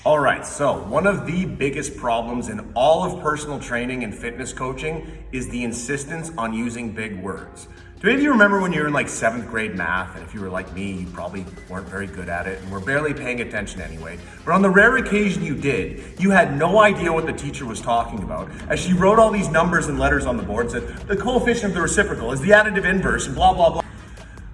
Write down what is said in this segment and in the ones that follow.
All right, so one of the biggest problems in all of personal training and fitness coaching is the insistence on using big words. Do any of you remember when you were in like 7th grade math, and if you were like me, you probably weren't very good at it and were barely paying attention anyway, but on the rare occasion you did, you had no idea what the teacher was talking about as she wrote all these numbers and letters on the board and said, the coefficient of the reciprocal is the additive inverse and blah, blah, blah.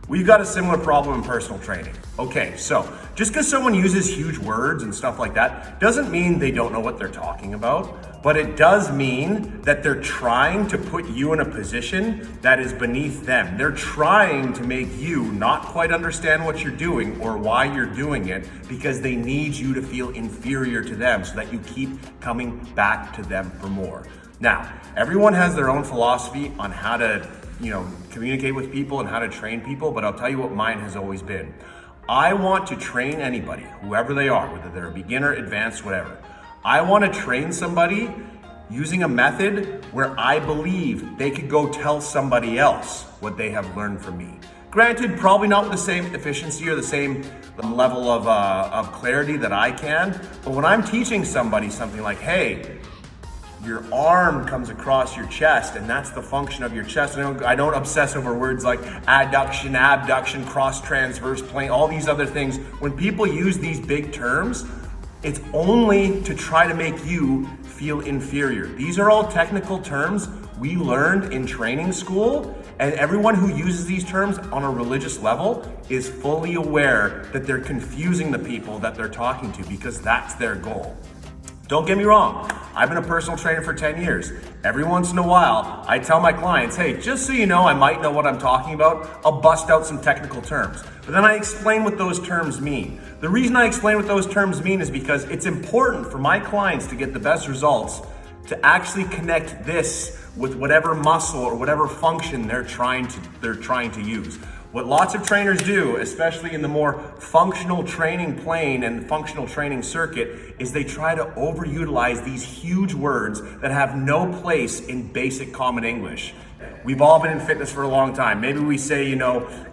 We've got a similar problem in personal training. Okay, so just because someone uses huge words and stuff like that doesn't mean they don't know what they're talking about, but it does mean that they're trying to put you in a position that is beneath them. They're trying to make you not quite understand what you're doing or why you're doing it because they need you to feel inferior to them so that you keep coming back to them for more. Now, everyone has their own philosophy on how to communicate with people and how to train people, but I'll tell you what mine has always been. I want to train anybody, whoever they are, whether they're a beginner, advanced, whatever. I want to train somebody using a method where I believe they could go tell somebody else what they have learned from me. Granted, probably not with the same efficiency or the same level of clarity that I can, but when I'm teaching somebody something like, hey, your arm comes across your chest and that's the function of your chest. I don't obsess over words like adduction, abduction, cross transverse plane, all these other things. When people use these big terms, it's only to try to make you feel inferior. These are all technical terms we learned in training school, and everyone who uses these terms on a religious level is fully aware that they're confusing the people that they're talking to because that's their goal. Don't get me wrong, I've been a personal trainer for 10 years. Every once in a while, I tell my clients, hey, just so you know, I might know what I'm talking about, I'll bust out some technical terms. But then I explain what those terms mean. The reason I explain what those terms mean is because it's important for my clients to get the best results to actually connect this with whatever muscle or whatever function they're trying to use. What lots of trainers do, especially in the more functional training plane and functional training circuit, is they try to overutilize these huge words that have no place in basic common English. We've all been in fitness for a long time. Maybe we say,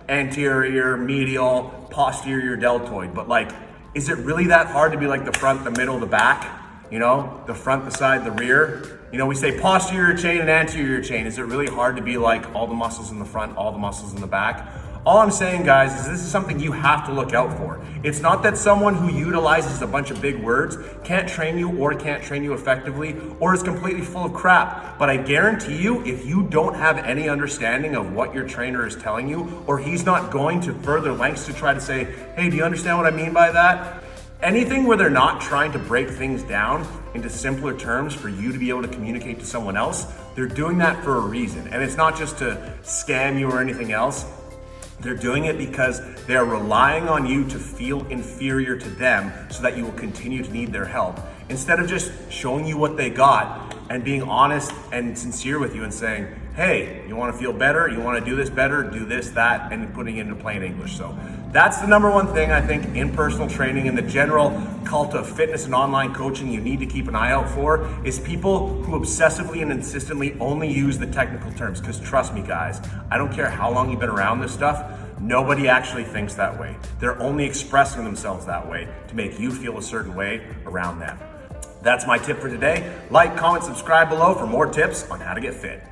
anterior, medial, posterior deltoid, but is it really that hard to be like the front, the middle, the back? The front, the side, the rear? We say posterior chain and anterior chain. Is it really hard to be like all the muscles in the front, all the muscles in the back? All I'm saying, guys, is this is something you have to look out for. It's not that someone who utilizes a bunch of big words can't train you or can't train you effectively or is completely full of crap. But I guarantee you, if you don't have any understanding of what your trainer is telling you, or he's not going to further lengths to try to say, hey, do you understand what I mean by that? Anything where they're not trying to break things down into simpler terms for you to be able to communicate to someone else, they're doing that for a reason. And it's not just to scam you or anything else. They're doing it because they're relying on you to feel inferior to them so that you will continue to need their help. Instead of just showing you what they got and being honest and sincere with you and saying, hey, you want to feel better? You want to do this better? Do this, that, and putting it into plain English. So that's the number one thing I think in personal training and the general cult of fitness and online coaching you need to keep an eye out for is people who obsessively and insistently only use the technical terms. Because trust me, guys, I don't care how long you've been around this stuff, nobody actually thinks that way. They're only expressing themselves that way to make you feel a certain way around them. That's my tip for today. Like, comment, subscribe below for more tips on how to get fit.